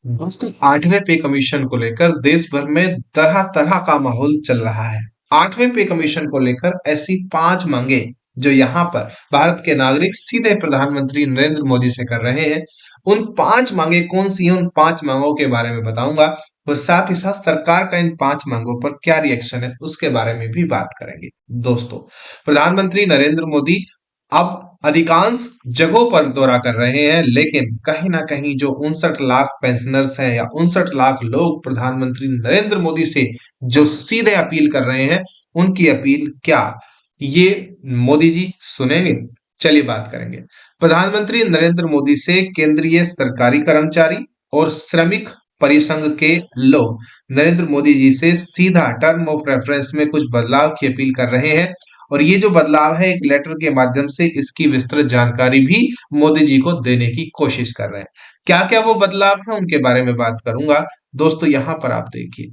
दोस्तों, 8वें पे कमीशन को लेकर देश भर में तरह तरह का माहौल चल रहा है। 8वें पे कमीशन को लेकर ऐसी 5 मांगे जो यहाँ पर भारत के नागरिक सीधे प्रधानमंत्री नरेंद्र मोदी से कर रहे हैं। उन 5 मांगे कौन सी हैं, उन 5 मांगों के बारे में बताऊंगा और साथ ही साथ सरकार का इन 5 मांगों पर क्या रिएक्शन है उसके बारे में भी बात करेंगे। दोस्तों, प्रधानमंत्री नरेंद्र मोदी अब अधिकांश जगहों पर दौरा कर रहे हैं, लेकिन कहीं ना कहीं जो 59 लाख पेंशनर्स हैं या 59 लाख लोग प्रधानमंत्री नरेंद्र मोदी से जो सीधे अपील कर रहे हैं, उनकी अपील क्या ये मोदी जी सुनेंगे? चलिए बात करेंगे। प्रधानमंत्री नरेंद्र मोदी से केंद्रीय सरकारी कर्मचारी और श्रमिक परिसंघ के लोग नरेंद्र मोदी जी से सीधा टर्म ऑफ रेफरेंस में कुछ बदलाव की अपील कर रहे हैं, और ये जो बदलाव है एक लेटर के माध्यम से इसकी विस्तृत जानकारी भी मोदी जी को देने की कोशिश कर रहे हैं। क्या क्या वो बदलाव है उनके बारे में बात करूंगा। दोस्तों, यहां पर आप देखिए।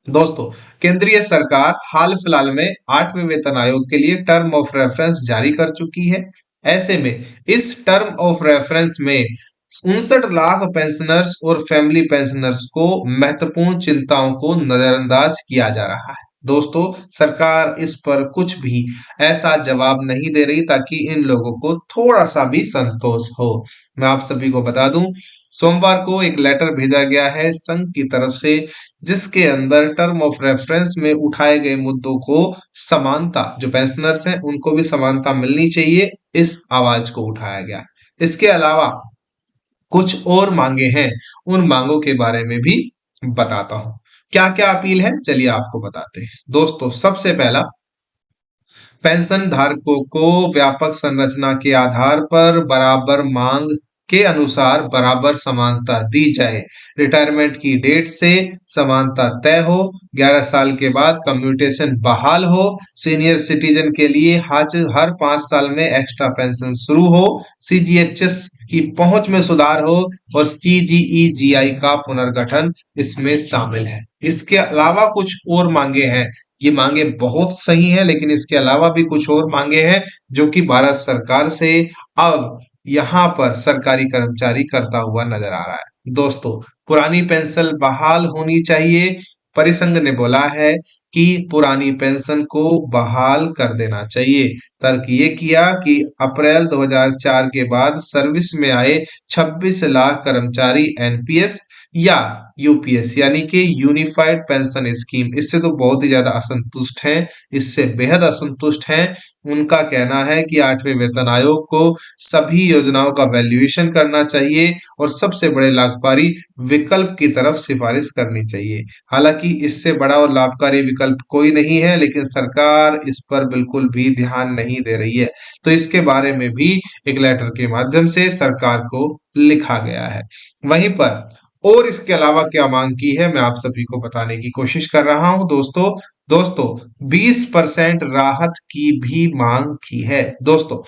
दोस्तों, केंद्रीय सरकार हाल फिलहाल में 8वें वेतन आयोग के लिए टर्म ऑफ रेफरेंस जारी कर चुकी है। ऐसे में इस टर्म ऑफ रेफरेंस में 59 लाख पेंशनर्स और फैमिली पेंशनर्स को महत्वपूर्ण चिंताओं को नजरअंदाज किया जा रहा है। दोस्तों, सरकार इस पर कुछ भी ऐसा जवाब नहीं दे रही ताकि इन लोगों को थोड़ा सा भी संतोष हो। मैं आप सभी को बता दूं, सोमवार को एक लेटर भेजा गया है संघ की तरफ से, जिसके अंदर टर्म ऑफ रेफरेंस में उठाए गए मुद्दों को समानता, जो पेंशनर्स हैं उनको भी समानता मिलनी चाहिए, इस आवाज को उठाया गया। इसके अलावा कुछ और मांगे हैं, उन मांगों के बारे में भी बताता हूं। क्या क्या अपील है चलिए आपको बताते हैं। दोस्तों, सबसे पहला, पेंशन धारकों को व्यापक संरचना के आधार पर बराबर मांग के अनुसार बराबर समानता दी जाए। रिटायरमेंट की डेट से समानता तय हो। 11 साल के बाद कम्यूटेशन बहाल हो। सीनियर सिटीजन के लिए हर 5 साल में एक्स्ट्रा पेंशन शुरू हो। सीजीएचएस की पहुंच में सुधार हो और सीजीईजीआई का पुनर्गठन इसमें शामिल है। इसके अलावा कुछ और मांगे हैं। ये मांगे बहुत सही हैं, लेकिन इसके अलावा भी कुछ और मांगे हैं जो कि भारत सरकार से अब यहाँ पर सरकारी कर्मचारी करता हुआ नजर आ रहा है। दोस्तों, पुरानी पेंशन बहाल होनी चाहिए। परिसंघ ने बोला है कि पुरानी पेंशन को बहाल कर देना चाहिए। तर्क ये किया कि अप्रैल 2004 के बाद सर्विस में आए 26 लाख कर्मचारी एनपीएस या यूपीएस यानी कि यूनिफाइड पेंशन स्कीम, इससे तो बहुत ही ज्यादा असंतुष्ट हैं, इससे बेहद असंतुष्ट हैं। उनका कहना है कि 8वें वेतन आयोग को सभी योजनाओं का वैल्यूएशन करना चाहिए और सबसे बड़े लाभकारी विकल्प की तरफ सिफारिश करनी चाहिए। हालांकि इससे बड़ा और लाभकारी विकल्प कोई नहीं है, लेकिन सरकार इस पर बिल्कुल भी ध्यान नहीं दे रही है। तो इसके बारे में भी एक लेटर के माध्यम से सरकार को लिखा गया है। वहीं पर और इसके अलावा क्या मांग की है, मैं आप सभी को बताने की कोशिश कर रहा हूं। दोस्तों, 20% राहत की भी मांग की है। दोस्तों,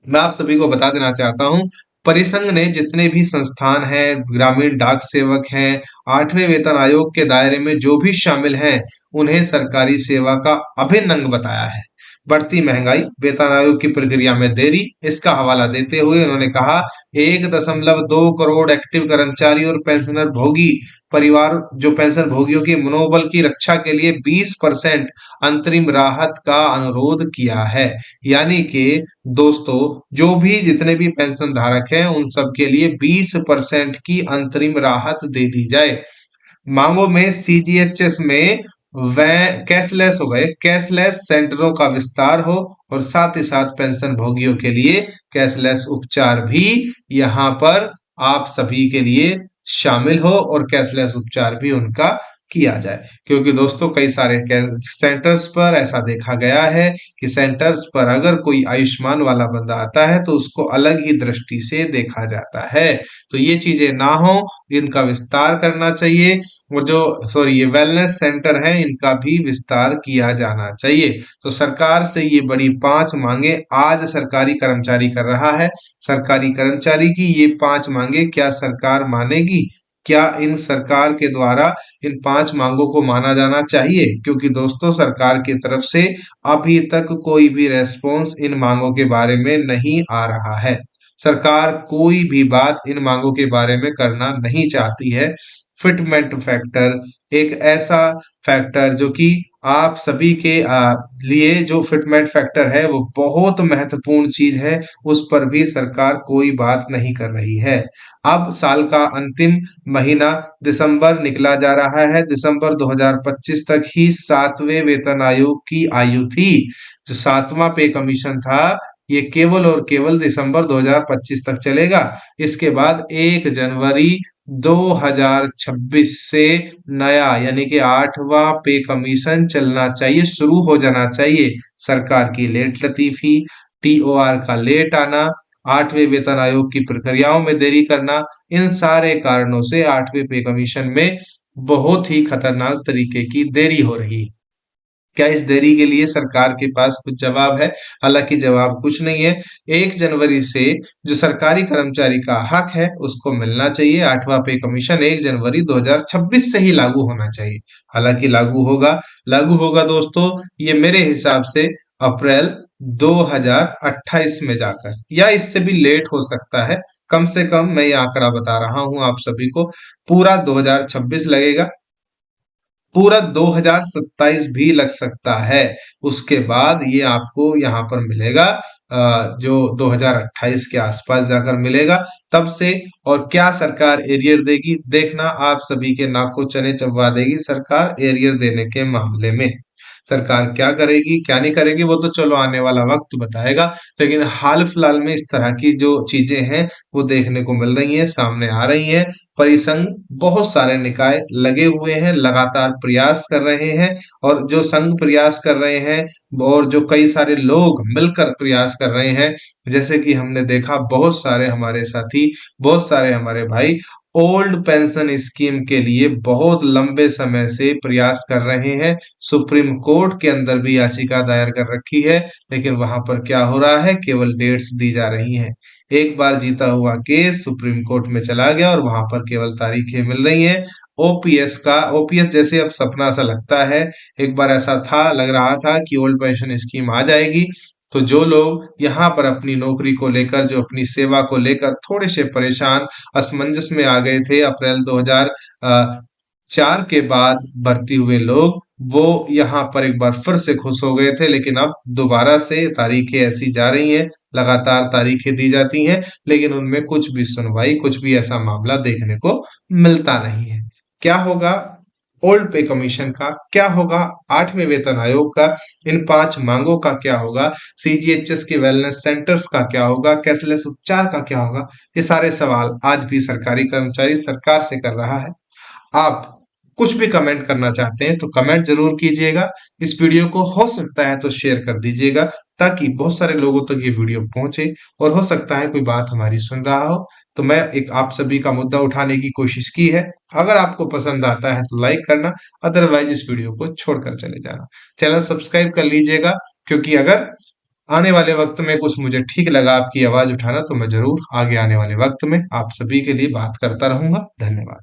मैं आप सभी को बता देना चाहता हूं, परिसंघ ने जितने भी संस्थान हैं, ग्रामीण डाक सेवक हैं, 8वें वेतन आयोग के दायरे में जो भी शामिल हैं, उन्हें सरकारी सेवा का अभिन्न अंग बताया है। बढ़ती महंगाई, वेतन आयोग की प्रक्रिया में देरी, इसका हवाला देते हुए उन्होंने कहा 1.2 करोड़ एक्टिव कर्मचारी और पेंशनर भोगी परिवार, जो पेंशन भोगियों के मनोबल की रक्षा के लिए 20% अंतरिम राहत का अनुरोध किया है। यानी कि दोस्तों, जो भी जितने भी पेंशन धारक हैं उन सब के लिए 20% की अंतरिम राहत दे दी जाए। मांगों में सीजीएचएस में वै कैशलेस हो गए, कैशलेस सेंटरों का विस्तार हो और साथ ही साथ पेंशन भोगियों के लिए कैशलेस उपचार भी यहाँ पर आप सभी के लिए शामिल हो और कैशलेस उपचार भी उनका किया जाए। क्योंकि दोस्तों, कई सारे सेंटर्स पर ऐसा देखा गया है कि सेंटर्स पर अगर कोई आयुष्मान वाला बंदा आता है तो उसको अलग ही दृष्टि से देखा जाता है। तो ये चीजें ना हो, इनका विस्तार करना चाहिए। और ये वेलनेस सेंटर है, इनका भी विस्तार किया जाना चाहिए। तो सरकार से ये बड़ी 5 मांगे आज सरकारी कर्मचारी कर रहा है। सरकारी कर्मचारी की ये 5 मांगे क्या सरकार मानेगी? क्या इन सरकार के द्वारा इन 5 मांगों को माना जाना चाहिए? क्योंकि दोस्तों, सरकार की तरफ से अभी तक कोई भी रेस्पॉन्स इन मांगों के बारे में नहीं आ रहा है। सरकार कोई भी बात इन मांगों के बारे में करना नहीं चाहती है। फिटमेंट फैक्टर एक ऐसा फैक्टर जो कि आप सभी के लिए जो फिटमेंट फैक्टर है वो बहुत महत्वपूर्ण चीज है, उस पर भी सरकार कोई बात नहीं कर रही है। अब साल का अंतिम महीना दिसंबर निकला जा रहा है। दिसंबर 2025 तक ही 7वें वेतन आयोग की आयु थी। जो 7वां पे कमीशन था ये केवल और केवल दिसंबर 2025 तक चलेगा। इसके बाद 1 जनवरी 2026 से नया यानी कि 8वां पे कमीशन चलना चाहिए, शुरू हो जाना चाहिए। सरकार की लेट लतीफी, टीओआर का लेट आना, 8वें वेतन आयोग की प्रक्रियाओं में देरी करना, इन सारे कारणों से 8वें पे कमीशन में बहुत ही खतरनाक तरीके की देरी हो रही है। क्या इस देरी के लिए सरकार के पास कुछ जवाब है? हालांकि जवाब कुछ नहीं है। 1 जनवरी से जो सरकारी कर्मचारी का हक है उसको मिलना चाहिए। 8वां पे कमीशन 1 जनवरी 2026 से ही लागू होना चाहिए। हालांकि लागू होगा दोस्तों, ये मेरे हिसाब से अप्रैल 2028 में जाकर, या इससे भी लेट हो सकता है। कम से कम मैं ये आंकड़ा बता रहा हूं आप सभी को, पूरा 2026 लगेगा, पूरा 2027 भी लग सकता है। उसके बाद ये आपको यहाँ पर मिलेगा जो 2028 के आसपास जाकर मिलेगा। तब से और क्या सरकार एरियर देगी, देखना आप सभी के नाको चने चबवा देगी सरकार एरियर देने के मामले में। सरकार क्या करेगी क्या नहीं करेगी वो तो चलो आने वाला वक्त बताएगा, लेकिन हाल फिलहाल में इस तरह की जो चीजें हैं वो देखने को मिल रही हैं, सामने आ रही हैं। परिसंघ, बहुत सारे निकाय लगे हुए हैं, लगातार प्रयास कर रहे हैं, और जो संघ प्रयास कर रहे हैं और जो कई सारे लोग मिलकर प्रयास कर रहे हैं, जैसे कि हमने देखा बहुत सारे हमारे साथी, बहुत सारे हमारे भाई ओल्ड पेंशन स्कीम के लिए बहुत लंबे समय से प्रयास कर रहे हैं। सुप्रीम कोर्ट के अंदर भी याचिका दायर कर रखी है, लेकिन वहां पर क्या हो रहा है, केवल डेट्स दी जा रही हैं। एक बार जीता हुआ केस सुप्रीम कोर्ट में चला गया और वहां पर केवल तारीखें मिल रही हैं। ओपीएस जैसे अब सपना सा लगता है। एक बार ऐसा था, लग रहा था कि ओल्ड पेंशन स्कीम आ जाएगी, तो जो लोग यहाँ पर अपनी नौकरी को लेकर, जो अपनी सेवा को लेकर थोड़े से परेशान, असमंजस में आ गए थे अप्रैल 2004 के बाद भर्ती हुए लोग, वो यहाँ पर एक बार फिर से खुश हो गए थे। लेकिन अब दोबारा से तारीखें ऐसी जा रही हैं, लगातार तारीखें दी जाती हैं, लेकिन उनमें कुछ भी सुनवाई, कुछ भी ऐसा मामला देखने को मिलता नहीं है। क्या होगा ओल्ड पे कमीशन का, क्या होगा 8वें वेतन आयोग का, इन 5 मांगों का क्या होगा, सीजीएचएस के वेलनेस सेंटर्स का क्या होगा, कैशलेस उपचार का क्या होगा, ये सारे सवाल आज भी सरकारी कर्मचारी सरकार से कर रहा है। आप कुछ भी कमेंट करना चाहते हैं तो कमेंट जरूर कीजिएगा। इस वीडियो को हो सकता है तो शेयर कर दीजिएगा, ताकि बहुत सारे लोगों तक ये वीडियो पहुंचे, और हो सकता है कोई बात हमारी सुन रहा हो। तो मैं एक आप सभी का मुद्दा उठाने की कोशिश की है। अगर आपको पसंद आता है तो लाइक करना, अदरवाइज इस वीडियो को छोड़कर चले जाना। चैनल सब्सक्राइब कर लीजिएगा, क्योंकि अगर आने वाले वक्त में कुछ मुझे ठीक लगा आपकी आवाज उठाना, तो मैं जरूर आगे आने वाले वक्त में आप सभी के लिए बात करता रहूंगा। धन्यवाद।